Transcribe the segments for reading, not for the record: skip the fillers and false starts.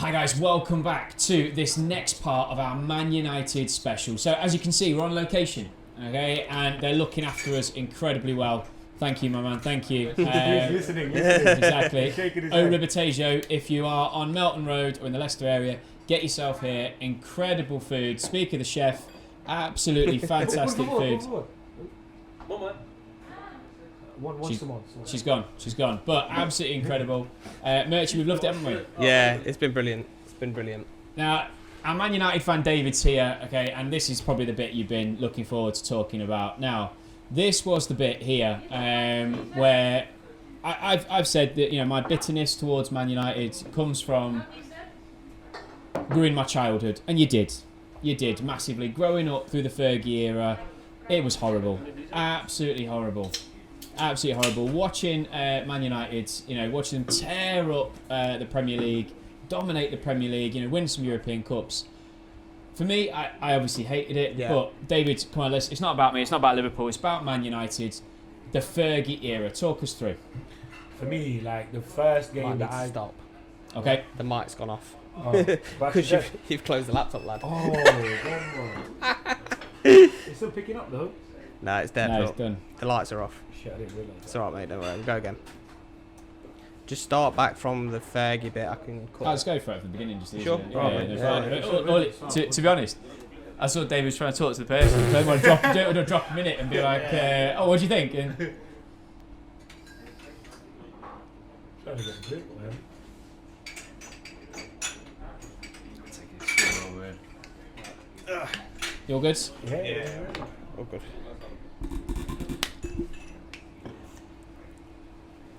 Hi guys, welcome back to this next part of our Man United special. So as you can see, we're on location, okay, and they're looking after us incredibly well. Thank you, my man. Thank you. He's listening. Exactly. He's shaking his Au head. Ribatejo, if you are on Melton Road or in the Leicester area, get yourself here. Incredible food. Speak of the chef, absolutely fantastic food. She's gone. But absolutely incredible. Merchie, we've loved it, haven't we? Yeah, it's been brilliant. Now, our Man United fan David's here, okay, and this is probably the bit you've been looking forward to talking about. Now, this was the bit here where I've said that my bitterness towards Man United comes from ruining my childhood, and you did massively. Growing up through the Fergie era, it was horrible, absolutely horrible. Watching Man United, watching them tear up the Premier League, dominate the Premier League, win some European Cups. For me, I obviously hated it, but David, come on, it's not about me, it's not about Liverpool, it's about Man United, the Fergie era. Talk us through. For me, like the first game that I stop. Okay. The mic's gone off. Because You've closed the laptop, lad. It's still picking up though. No, it's dead. No, it's done. The lights are off. Shit, I didn't realise. It's alright, mate. Don't worry. We'll go again. Just start back from the Fergie bit. I can cut. Let's go for it from the beginning. Just Sure. To be honest, I saw David was trying to talk to the person. I don't want to drop a minute and be like, "Oh, what do you think?" And Trying to get a grip, man. you all good? Yeah. Oh, good.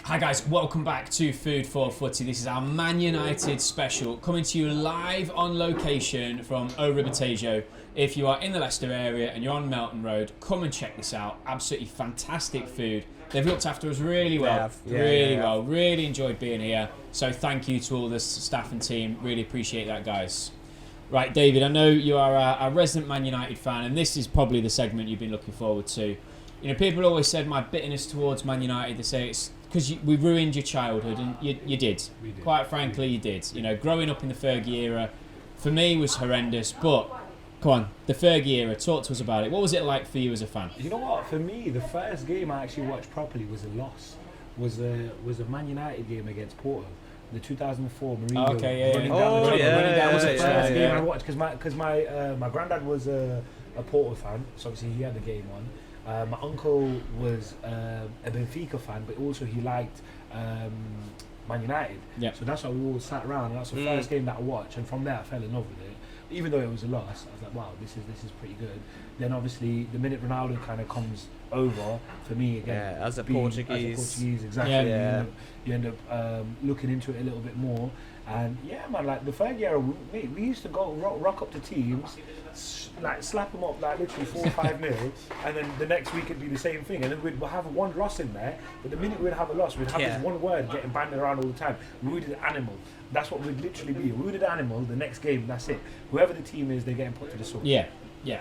Hi guys, welcome back to Food for Footy. This is our Man United special, coming to you live on location from Au Ribatejo. If you are in the Leicester area and you're on Melton Road, come and check this out. Absolutely fantastic food. They've looked after us really well, really well. Really enjoyed being here. So thank you to all the staff and team. Really appreciate that, guys. Right, David, I know you are a resident Man United fan, and this is probably the segment you've been looking forward to. People always said my bitterness towards Man United, they say it's because we ruined your childhood, and you did. Quite frankly, you did. Growing up in the Fergie era, for me, was horrendous. But, come on, the Fergie era, talk to us about it. What was it like for you as a fan? You know what? For me, the first game I actually watched properly was a loss. Was a Man United game against Porto. The 2004 Mourinho running down the That was the first game I watched because my granddad was a Porto fan, so obviously he had the game on. My uncle was a Benfica fan, but also he liked Man United. Yep. So that's why we all sat around, and that's the first game that I watched, and from there I fell in love with it. Even though it was a loss, I was like, wow, this is pretty good. Then obviously the minute Ronaldo kind of comes over, for me again, as a Portuguese, exactly. You end up looking into it a little bit more, and man, like the Fergie era, we used to go rock up to teams, like slap them up like literally 4 or 5 nil, and then the next week it'd be the same thing, and then we'd have one loss in there. But the minute we'd have a loss, we'd have this one word getting banded around all the time: wounded animal. That's what we'd literally be, a wounded animal. The next game, that's it. Whoever the team is, they're getting put to the sword. Yeah.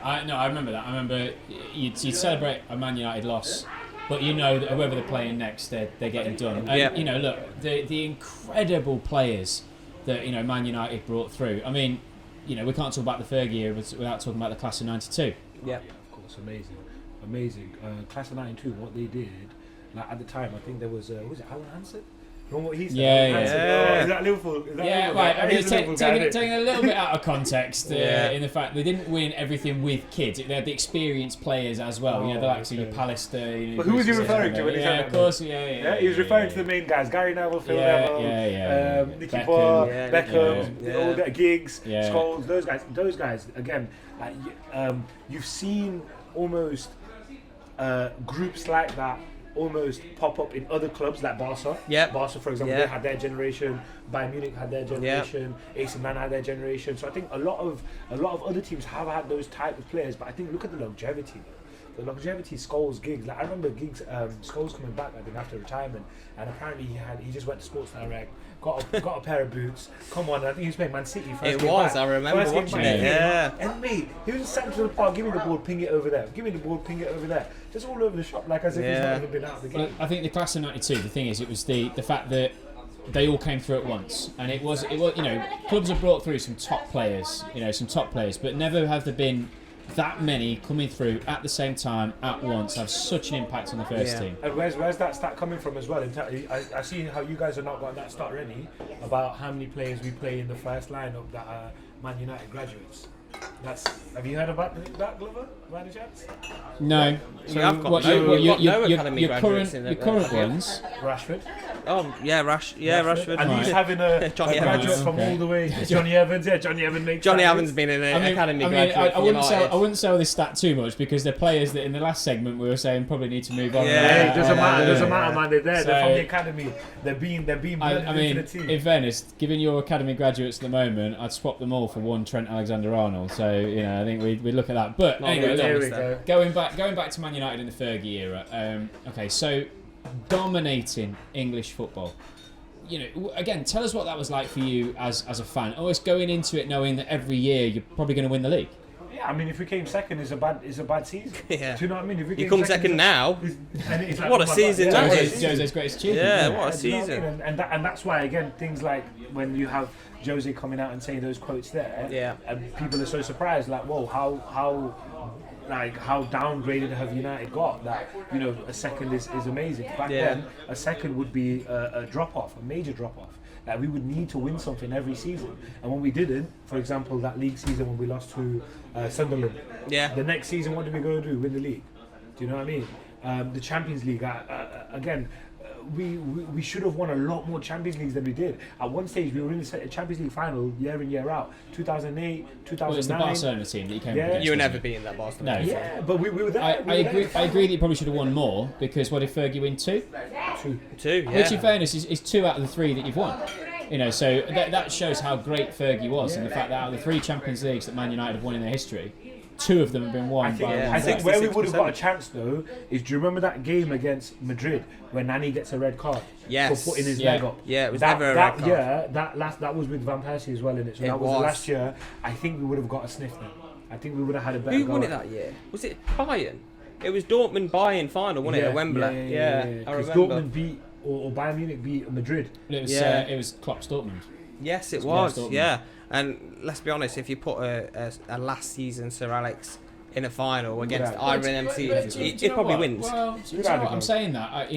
I remember that. I remember you'd celebrate a Man United loss, but that whoever they're playing next, they're getting done. And, look, the incredible players that Man United brought through. I mean, we can't talk about the Fergie era without talking about the class of '92. Yeah, of course, amazing. Class of '92, what they did, like at the time, I think there was it Alan Hansen? Remember what he said? Yeah. Is that Liverpool? Right. I mean, taking a little bit out of context in the fact they didn't win everything with kids. They had the experienced players as well. The likes of Pallister. But who was he referring to when he said that? Of course, he was referring to the main guys: Gary Neville, Phil Neville, Nicky Boer, Beckham, all that, Giggs, Scholes. Those guys. Again, you've seen almost groups like that almost pop up in other clubs like Barca. Barca, for example, they had their generation. Bayern Munich had their generation. AC Milan had their generation. So I think a lot of other teams have had those type of players. But I think look at the longevity. The longevity, Scholes, Giggs. Like I remember Giggs, Scholes coming back, I think, after retirement, and apparently he just went to Sports Direct, got a pair of boots. Come on, I think he was playing Man City. I remember watching it. And mate, he was sent to the park, give me the ball, ping it over there. Give me the ball, ping it over there. Just all over the shop, like as if he's not even been out of the game. Well, I think the class of '92. The thing is, it was the fact that they all came through at once, and it was clubs have brought through some top players, but never have there been that many coming through at the same time at once have such an impact on the first team. And where's that stat coming from as well? I see how you guys have not got that stat ready about how many players we play in the first lineup that are Man United graduates. Have you heard about that, Glover, by any chance? No. So I've got no academy your graduates current ones. Rashford. Oh yeah, Rashford. And he's having a graduate from all the way. Johnny Evans. Yeah, Johnny Evans makes. Johnny Evans been in an academy graduate. I wouldn't sell this stat too much because they're players that in the last segment we were saying probably need to move on. Yeah, it doesn't matter, man. They're there. They're from the academy. They're being blended into the team. In fairness, given your academy graduates at the moment, I'd swap them all for one Trent Alexander-Arnold. So I think we'd look at that. But anyway, going back to Man United in the Fergie era. Okay, so dominating English football. Again, tell us what that was like for you as a fan. Always going into it knowing that every year you're probably going to win the league. Yeah, I mean, if we came second, it's a bad season. Yeah. Do you know what I mean? If we you come second now. What a season that is! Jose's greatest achievement. Yeah, what a season! You know I mean? And that's why again things like when you have Jose coming out and saying those quotes there, and people are so surprised, like, whoa, how downgraded have United got that a second is amazing. Back then, a second would be a drop-off, a major drop-off. Like, we would need to win something every season, and when we didn't, for example, that league season when we lost to Sunderland, the next season, what did we go do? Win the league. Do you know what I mean? The Champions League, again. We should have won a lot more Champions Leagues than we did. At one stage, we were in the Champions League final year in, year out. 2008, 2009. Well, it's the Barcelona team that you came against. You were never beating that Barcelona. No. Yeah, but we were there. I agree that you probably should have won more because what did Fergie win? Two, yeah. Which, in fairness, is 2 out of the 3 that you've won. So that shows how great Fergie was, and the fact that out of the 3 Champions Leagues that Man United have won in their history, 2 of them have been won by one. I think where we would have got a chance though is, do you remember that game against Madrid when Nani gets a red card for putting his leg up? Yeah, it was never a red card. Yeah, that was with Van Persie as well in it. So that was the last year. I think we would have got a sniff then. I think we would have had a better Who won it that year? Was it Bayern? It was Dortmund-Bayern final, wasn't it, at Wembley? Yeah. I remember. Dortmund beat, or Bayern Munich beat Madrid. It was Klopp's Dortmund. Yes, it was. Yeah. And let's be honest, if you put a last season Sir Alex in a final against Iron MC, it probably wins. Well, I'm saying that.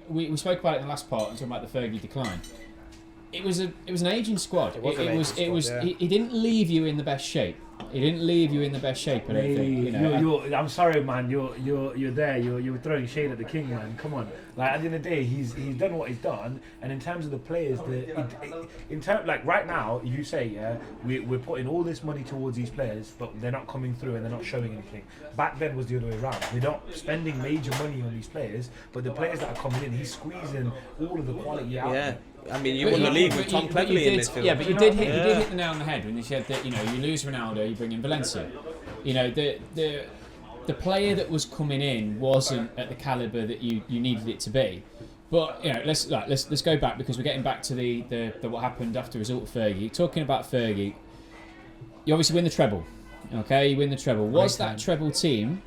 We spoke about it in the last part and talking about the Fergie decline. It was an aging squad. He didn't leave you in the best shape. He didn't leave you in the best shape. I don't think. I'm sorry, man. You're there. You're throwing shade at the king, man. Come on. Like, at the end of the day, he's done what he's done. And in terms of the players, right now, you say we're putting all this money towards these players, but they're not coming through and they're not showing anything. Back then was the other way around. We're not spending major money on these players, but the players that are coming in, he's squeezing all of the quality out. Yeah. I mean, you won the league with Tom Cleverley in midfield. Yeah, but you did hit the nail on the head when you said that you lose Ronaldo, you bring in Valencia. The player that was coming in wasn't at the caliber that you needed it to be. But let's go back because we're getting back to the what happened after the result of Fergie. Talking about Fergie, you obviously win the treble. Okay, you win the treble. Was that treble team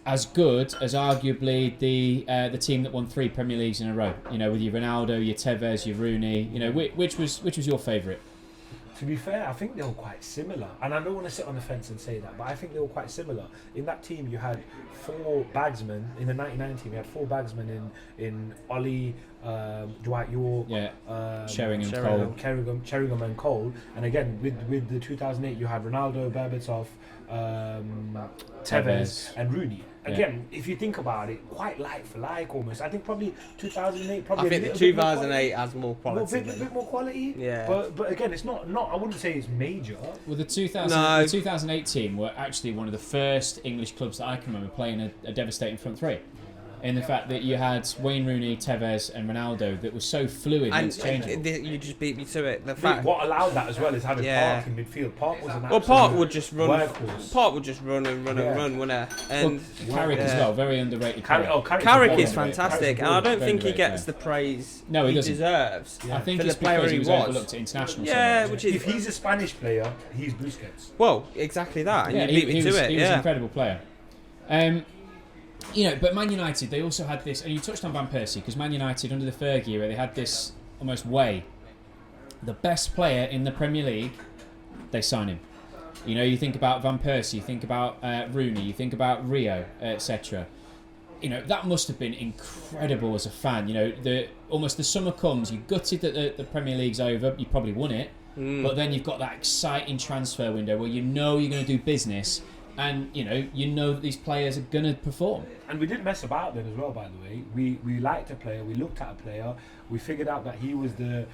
as good as arguably the team that won 3 Premier Leagues in a row? With your Ronaldo, your Tevez, your Rooney. Which was your favourite? To be fair, I think they were quite similar, and I don't want to sit on the fence and say that, but I think they were quite similar. In that team, you had 4 bagsmen. In the 99 team, you had 4 bagsmen in Ollie, Dwight York, Sheringham and Cole. And again, with the 2008, you had Ronaldo, Berbatov, Tevez and Rooney. Again, if you think about it, quite like for like almost. I think probably 2008. I think the 2008 has more quality. A bit more quality. Yeah. But again, it's not. I wouldn't say it's major. Well, the 2008 team were actually one of the first English clubs that I can remember playing a devastating front three. In the fact that you had Wayne Rooney, Tevez, and Ronaldo that was so fluid and interchangeable. You just beat me to it. What allowed that as well is having Park in midfield. Park was an absolute Park would just run. Workhorse. Park would just run and run, wouldn't he? And Carrick as well, very underrated. Carrick is fantastic, and I don't think he gets the praise he deserves. I think for it's the player because he was was overlooked at international. If he's a Spanish player, he's Busquets. Well, exactly that. And you beat me to it. He was an incredible player. But Man United, they also had this, and you touched on Van Persie, because Man United under the Fergie era, they had this almost way. The best player in the Premier League, they sign him. You know, you think about Van Persie, you think about Rooney, you think about Rio, etc. You know, that must have been incredible as a fan. You know, almost the summer comes, you're gutted that the Premier League's over, you probably won it, but then you've got that exciting transfer window where you know you're going to do business, and you know that these players are going to perform. And we didn't mess about then as well, by the way. We liked a player, we looked at a player, we figured out that he was the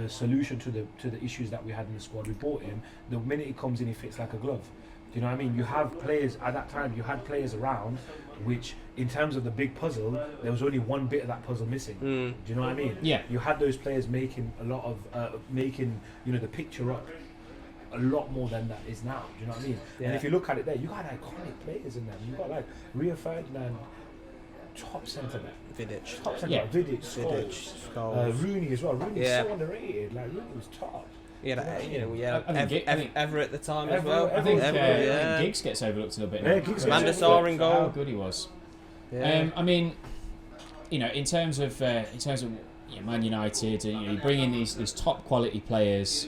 solution to the issues that we had in the squad. We bought him. The minute he comes in, he fits like a glove. Do you know what I mean? You have players at that time. You had players around, which in terms of the big puzzle, there was only one bit of that puzzle missing. Do you know what I mean? Yeah. You had those players making a lot of the picture up a lot more than that is now. Do you know what I mean? Yeah. And if you look at it there, you got iconic players in them. You got like Rio Ferdinand, top centre back. Vidic. Top centre back. Vidic, Scholes. Rooney as well. Rooney is so underrated. Like Rooney was top. Yeah, I think Ever at the time as well. I think Giggs gets overlooked a little bit. Yeah, Giggs Van der Sar in goal. How good he was. Yeah. I mean, you know, in terms of Man United, you bring in these top quality players.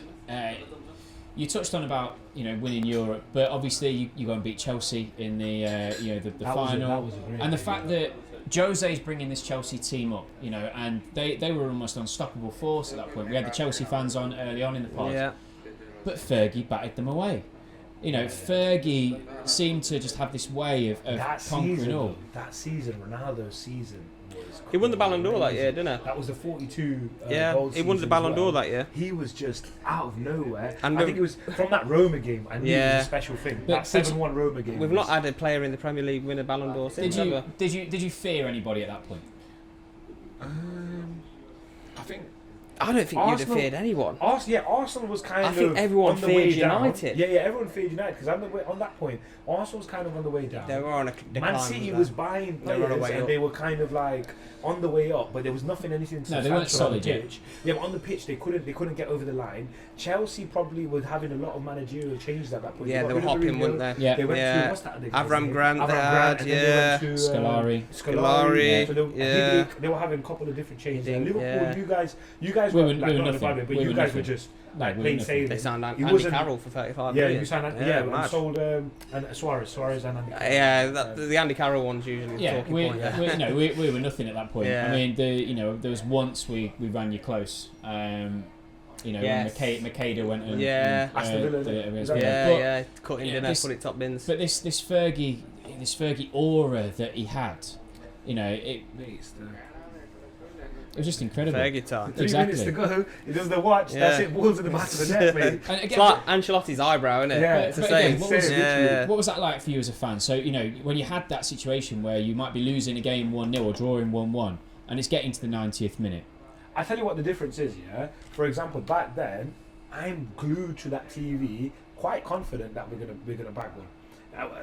You touched on about winning Europe, but obviously you go and beat Chelsea in the final, and the fact that Jose's bringing this Chelsea team up, and they were almost unstoppable force at that point. We had the Chelsea fans on early on in the pod, but Fergie batted them away. Fergie seemed to just have this way of conquering all. That season, Ronaldo's season. He won the Ballon d'Or that year, didn't he? That was the 42 goal he won the Ballon d'Or that year. He was just out of nowhere. And I think it was from that Roma game. I knew it was a special thing. That 7-1 Roma game. We've not had a player in the Premier League win a Ballon d'Or since. Did you fear anybody at that point? I don't think you'd have feared anyone. Arsenal was kind of. I think everyone feared United. Yeah, everyone feared United because on that point, Arsenal was kind of on the way down. They were on a decline. Man City was buying players and they were kind of like on the way up, but there was anything substantial they weren't solid on the pitch. Yeah, but on the pitch they couldn't get over the line. Chelsea probably was having a lot of managerial changes at that point. Yeah, they were hopping, weren't they? Yeah. They went through what's that? Avram Grant, Scolari. Yeah. They were having a couple of different changes. Liverpool, you guys were nothing. But you guys were just plain sailing. They signed Andy Carroll for 35 million. You signed and sold Suarez and Andy Carroll. Yeah, the Andy Carroll one's usually the talking point. We were nothing at that point. Yeah. I mean, there was once we ran you close. When Makeda went and cut in there, put it top bins. But this Fergie aura that he had, it was just incredible. Fergie time. 3 minutes to go. He does the watch. That's it. Balls in the back of the net, mate. It's like Ancelotti's eyebrow, isn't it? Yeah, it's the same. What was that like for you as a fan? So when you had that situation where you might be losing a game 1-0 or drawing 1-1, and it's getting to the 90th minute. I tell you what the difference is. Yeah. For example, back then, I'm glued to that TV, quite confident that we're gonna bag one.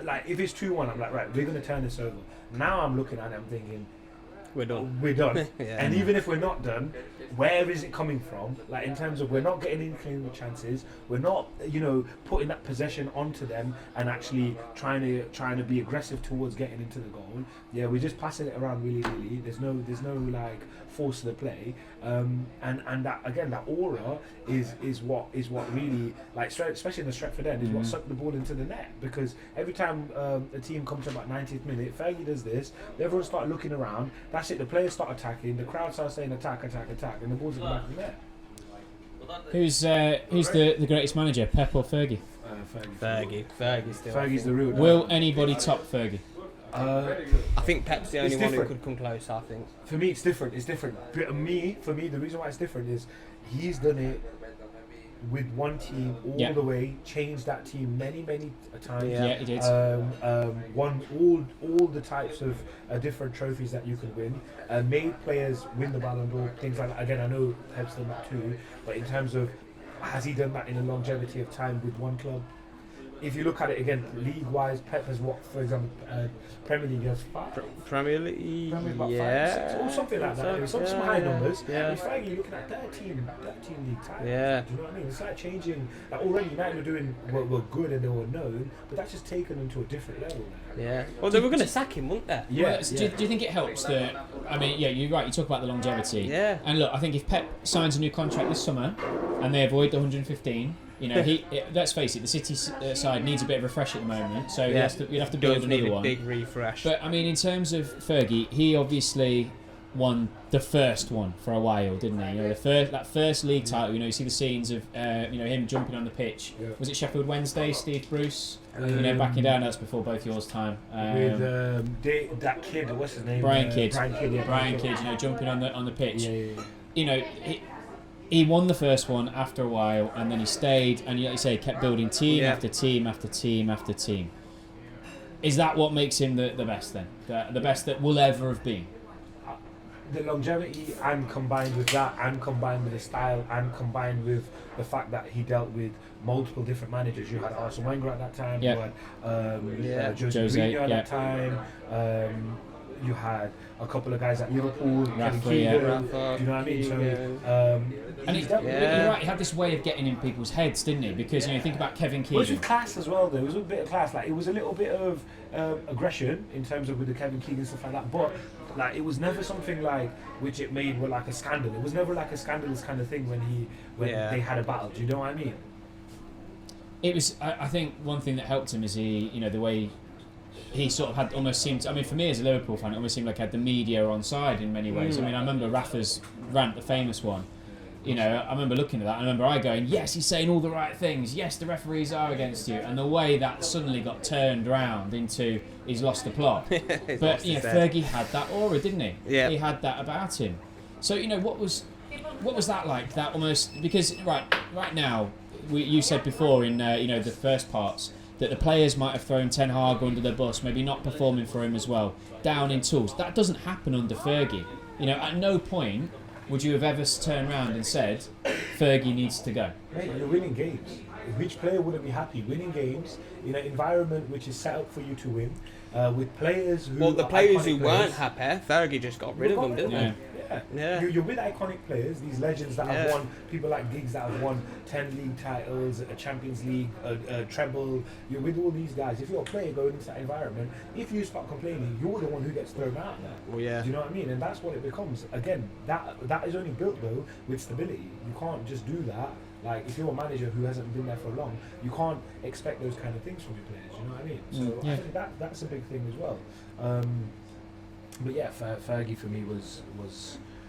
Like if it's 2-1, I'm like, right, we're gonna turn this over. Now I'm looking at it, I'm thinking, we're done. And even if we're not done, where is it coming from? Like in terms of we're not getting any clean chances, we're not putting that possession onto them and actually trying to be aggressive towards getting into the goal. Yeah, we're just passing it around really. There's no like force to the play, and that again, that aura is what really, like especially in the Stretford end, is what sucked the ball into the net. Because every time a team comes to about 90th minute, Fergie does this, everyone start looking around. That's it. The players start attacking. The crowd starts saying attack, and the ball's in the back of the net. Who's the greatest manager, Pep or Fergie? Fergie. Fergie's the real. Will anybody top Fergie? I think Pep's the only one who could come close. I think. For me, it's different. For me, the reason why it's different is he's done it with one team all the way, changed that team many times. Yeah, he did. Won all the types of different trophies that you could win. Made players win the Ballon d'Or, things like that. Again, I know Pep's done that too, but in terms of has he done that in a longevity of time with one club? if you look at it again, league-wise, Pep has what, for example, Premier League has 5. Premier League, about 5, 6, or something like that. Some high numbers. Yeah. With Fergie, you're looking at 13 league titles. Yeah. Do you know what I mean? It's like changing. Like already, United were good and they were known, but that's just taken them to a different level. Yeah. Well, they were going to sack him, weren't they? Yeah. Well, do you think it helps that? I mean, yeah, you're right. You talk about the longevity. Yeah. And look, I think if Pep signs a new contract this summer, and they avoid the 115. You know, let's face it, the City side needs a bit of refresh at the moment, so you'd have to build another one. Big refresh. But I mean, in terms of Fergie, he obviously won the first one for a while, didn't he? You know, that first league title. You know, you see the scenes of him jumping on the pitch. Yeah. Was it Sheffield Wednesday? Steve Bruce, backing down. That's before both yours time. With that kid, what's his name? Brian Kidd. Brian Kidd. You know, jumping on the pitch. Yeah. You know. He won the first one after a while, and then he stayed, and like you say, kept building team after team after team after team. Is that what makes him the best then? The best that will ever have been? The longevity, and combined with that, and combined with the style, and combined with the fact that he dealt with multiple different managers. You had Arsene Wenger at that time. Yep. You had Jose Mourinho at that time. You had a couple of guys at Liverpool, Kevin Keegan. Do you know what I mean? So, and you're right. He had this way of getting in people's heads, didn't he? Because you think about Kevin Keegan. It was with class as well, though. It was a bit of class. Like it was a little bit of aggression in terms of with the Kevin Keegan stuff like that. But like it was never something like which it made like a scandal. It was never like a scandalous kind of thing when they had a battle. Do you know what I mean? It was. I think one thing that helped him is the way. He sort of had almost seemed. I mean, for me as a Liverpool fan, it almost seemed like he had the media on side in many ways. I mean, I remember Rafa's rant, the famous one. You know, I remember looking at that. I remember I going, "Yes, he's saying all the right things. Yes, the referees are against you." And the way that suddenly got turned round into he's lost the plot. But Fergie had that aura, didn't he? Yeah. He had that about him. So what was that like? That almost because right now, you said before in the first parts. That the players might have thrown Ten Hag under the bus, maybe not performing for him as well, down in tools. That doesn't happen under Fergie. You know, at no point would you have ever turned around and said, Fergie needs to go. Mate, you're winning games. Which player wouldn't be happy winning games in an environment which is set up for you to win, with players who the players who weren't happy, Fergie just got rid of them, didn't he? Yeah. You're with iconic players, these legends that have won, people like Giggs that have won 10 league titles, a Champions League, a treble. You're with all these guys. If you're a player going into that environment, if you start complaining, you're the one who gets thrown out there. Well, yeah. Do you know what I mean? And that's what it becomes. Again, that is only built though with stability. You can't just do that. Like if you're a manager who hasn't been there for long, you can't expect those kind of things from your players. You know what I mean? So I think that's a big thing as well. But yeah, Fergie for me was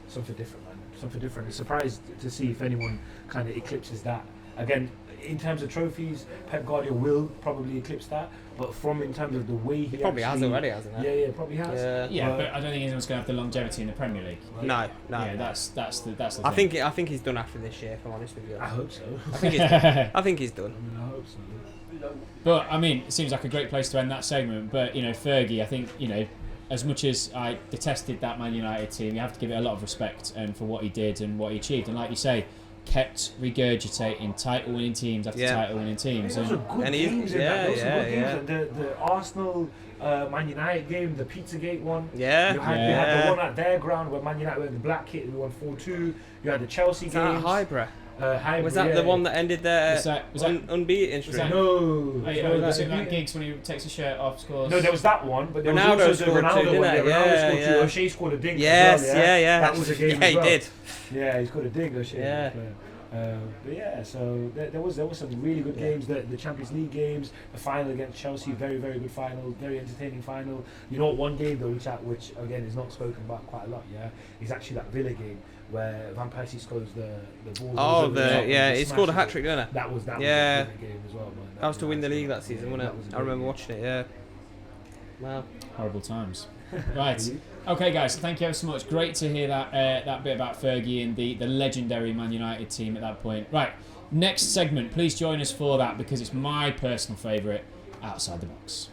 something different, man. Something different. I'm surprised to see if anyone kind of eclipses that. Again, in terms of trophies, Pep Guardiola will probably eclipse that. But in terms of the way he probably has already, hasn't he? Yeah, probably has. Yeah, but I don't think anyone's going to have the longevity in the Premier League. No. Yeah, that's the thing. I think he's done after this year. If I'm honest with you. I hope so. I think he's done. I think he's done. I hope so. But I mean, it seems like a great place to end that segment. But Fergie, I think as much as I detested that Man United team, you have to give it a lot of respect for what he did and what he achieved. And like you say, kept regurgitating title-winning teams after title-winning teams. Those are good games. The Arsenal Man United game, the Pizzagate one. Yeah. You had the one at their ground where Man United went the black kit and we won 4-2. You had the Chelsea game. Highbury. Was that the one that ended there was that unbeaten streak? No. Was it that Giggs when he takes his shirt off, scores? No, there was that one, but there was Ronaldo also the Ronaldo one. Ronaldo scored 2. O'Shea scored a ding. Yes, as well, yeah. That was a game as well. He did. Yeah, he scored a ding, O'Shea. Yeah. But yeah, so there was some really good games. The Champions League games, the final against Chelsea, very very good final, very entertaining final. You know, one game though, which again is not spoken about quite a lot. Yeah, is actually that Villa game where Van Persie scores the ball. He scored a hat trick, didn't he? That was a good game as well, man. That was to win the league that season, wasn't it? I remember watching it. Yeah. Wow. Horrible times. Right. Okay, guys. Thank you ever so much. Great to hear that bit about Fergie and the legendary Man United team at that point. Right. Next segment. Please join us for that because it's my personal favourite, Outside the Box.